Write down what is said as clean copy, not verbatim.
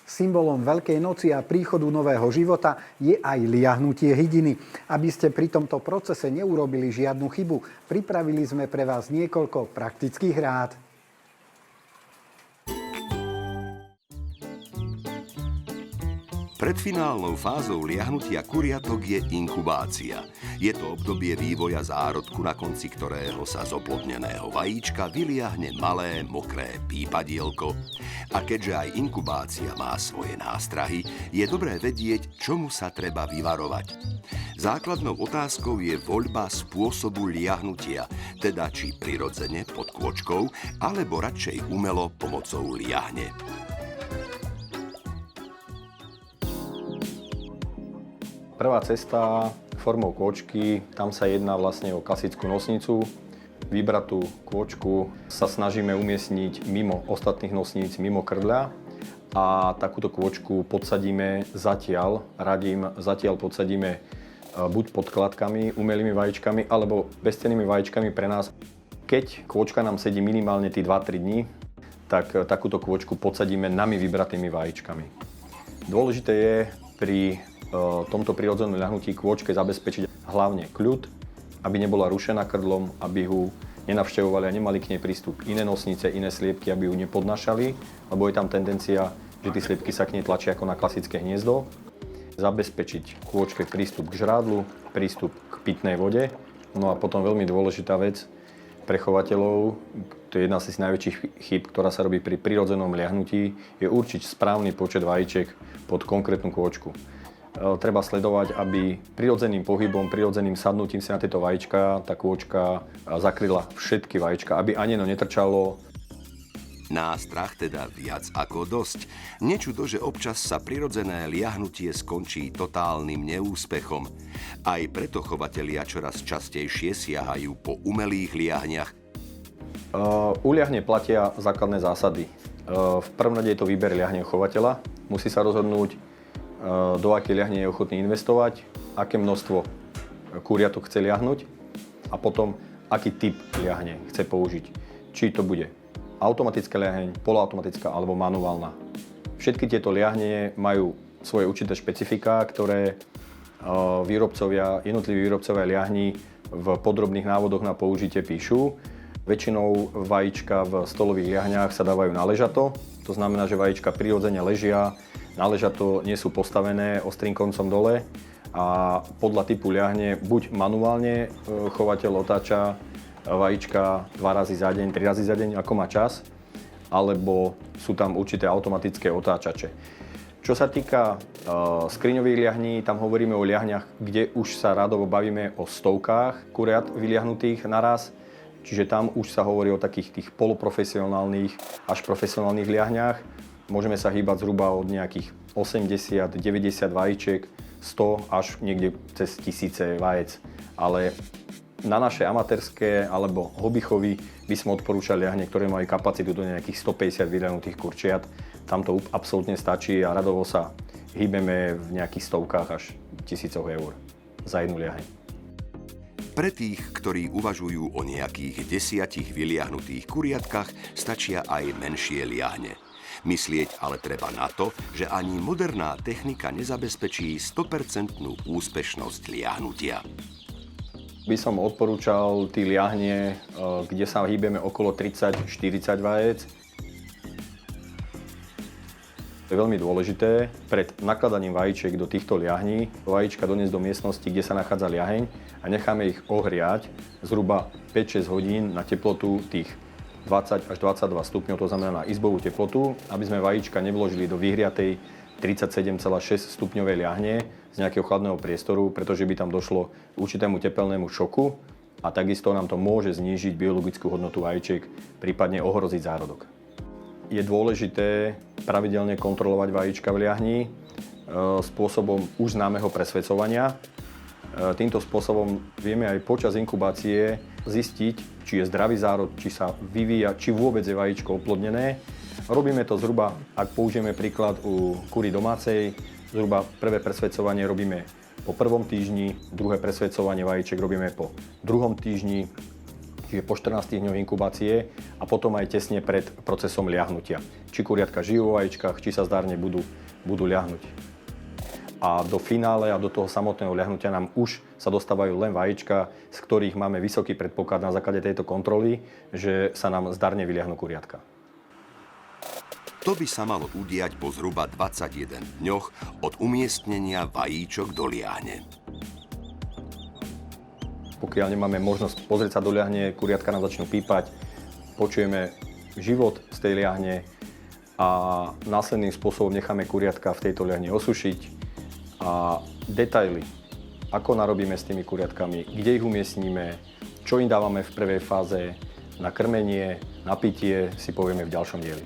Symbolom Veľkej noci a príchodu nového života je aj liahnutie hydiny. Aby ste pri tomto procese neurobili žiadnu chybu, pripravili sme pre vás niekoľko praktických rád. Predfinálnou fázou liahnutia kuriatok je inkubácia. Je to obdobie vývoja zárodku, na konci ktorého sa z oplodneného vajíčka vyliahne malé, mokré pípadielko. A keďže aj inkubácia má svoje nástrahy, je dobré vedieť, čomu sa treba vyvarovať. Základnou otázkou je voľba spôsobu liahnutia, teda či prirodzene pod kôčkou, alebo radšej umelo pomocou liahne. Prvá cesta formou kôčky, tam sa jedná vlastne o klasickú nosnicu. Vybratú kôčku sa snažíme umiestniť mimo ostatných nosníc, mimo krdľa a takúto kôčku podsadíme zatiaľ podsadíme buď podkladkami, umelými vajíčkami alebo bezcennými vajíčkami pre nás. Keď kôčka nám sedí minimálne tí 2-3 dní, tak takúto kôčku podsadíme nami vybratými vajíčkami. Dôležité je pri tomto prirodzenom ľahnutí kôčke zabezpečiť hlavne kľud, aby nebola rušená krdlom, aby ho nenavštevovali a nemali k nej prístup iné nosnice, iné sliepky, aby ju nepodnášali, lebo je tam tendencia, že tie sliepky sa k nej tlačia ako na klasické hniezdo. Zabezpečiť kôčke prístup k žrádlu, prístup k pitnej vode. No a potom veľmi dôležitá vec pre chovateľov, to je jedna z najväčších chýb, ktorá sa robí pri prirodzenom liahnutí, je určiť správny počet vajíček pod konkrétnu kôčku. Treba sledovať, aby prirodzeným pohybom, prirodzeným sadnutím si na tieto vajíčka tá kôčka zakryla všetky vajíčka, aby ani netrčalo. Nástrah teda viac ako dosť. Nečudo, že občas sa prirodzené liahnutie skončí totálnym neúspechom. Aj preto chovatelia čoraz častejšie siahajú po umelých liahniach. U liahne platia základné zásady. V prvom rade je to výber liahne chovateľa. Musí sa rozhodnúť, do akej liahne je ochotný investovať, aké množstvo kuriatok chce liahnuť a potom aký typ liahne chce použiť. Či to bude automatická liaheň, poloautomatická alebo manuálna. Všetky tieto liahne majú svoje určité špecifiká, ktoré jednotliví výrobcovia liahní v podrobných návodoch na použitie píšu. Väčšinou vajíčka v stolových liahniach sa dávajú na ležato, to znamená, že vajíčka prirodzene ležia, na ležato nie sú postavené ostrým koncom dole a podľa typu liahne buď manuálne chovateľ otáča vajíčka 2 razy za deň, 3 razy za deň, ako má čas, alebo sú tam určité automatické otáčače. Čo sa týka skriňových liahní, tam hovoríme o liahniach, kde už sa radovo bavíme o stovkách kuriat vyliahnutých naraz, čiže tam už sa hovorí o takých tých poloprofesionálnych až profesionálnych liahniach. Môžeme sa hýbať zhruba od nejakých 80-90 vajíček, 100 až niekde cez 1000 vajec. Ale na naše amatérske alebo hobbychovy by sme odporúčali liahne, ktoré majú kapacitu do nejakých 150 vyliahnutých kurčiat. Tam to absolútne stačí a radovo sa hýbeme v nejakých stovkách až 1000 eur za jednu liaheň. Pre tých, ktorí uvažujú o nejakých 10 vyliahnutých kuriatkách, stačia aj menšie liahne. Myslieť ale treba na to, že ani moderná technika nezabezpečí 100% úspešnosť liahnutia. By som odporúčal tí liahne, kde sa hýbeme okolo 30-40 vajec. To je veľmi dôležité pred nakladaním vajíček do týchto liahní vajíčka doniesť do miestnosti, kde sa nachádza liaheň a necháme ich ohriať zhruba 5-6 hodín na teplotu tých 20 až 22 stupňov, to znamená na izbovú teplotu, aby sme vajíčka nevložili do vyhriatej 37,6 stupňovej liahne z nejakého chladného priestoru, pretože by tam došlo k určitému tepelnému šoku a takisto nám to môže znížiť biologickú hodnotu vajíčiek, prípadne ohroziť zárodok. Je dôležité pravidelne kontrolovať vajíčka v liahni spôsobom už známeho presvedcovania. Týmto spôsobom vieme aj počas inkubácie zistiť, či je zdravý zárod, či sa vyvíja, či vôbec je vajíčko oplodnené. Robíme to zhruba, ak použijeme príklad u kury domácej, zhruba prvé presvedcovanie robíme po 1. týždni, druhé presvedcovanie vajíček robíme po 2. týždni. čiže po 14 dňoch inkubácie a potom aj tesne pred procesom liahnutia. Či kuriatka žijú vo vajíčkach, či sa zdárne budú liahnuť. A do finále a do toho samotného liahnutia nám už sa dostávajú len vajíčka, z ktorých máme vysoký predpoklad na základe tejto kontroly, že sa nám zdárne vyliahnu kuriatka. To by sa malo udiať po zhruba 21 dňoch od umiestnenia vajíčok do liahne. Pokiaľ nemáme možnosť pozrieť sa do liahne, kuriatka nám začnú pípať, počujeme život z tej liahne a následným spôsobom necháme kuriatka v tejto liahne osušiť a detaily, ako narobíme s tými kuriatkami, kde ich umiestnime, čo im dávame v prvej fáze na krmenie, na pitie, si povieme v ďalšom dieli.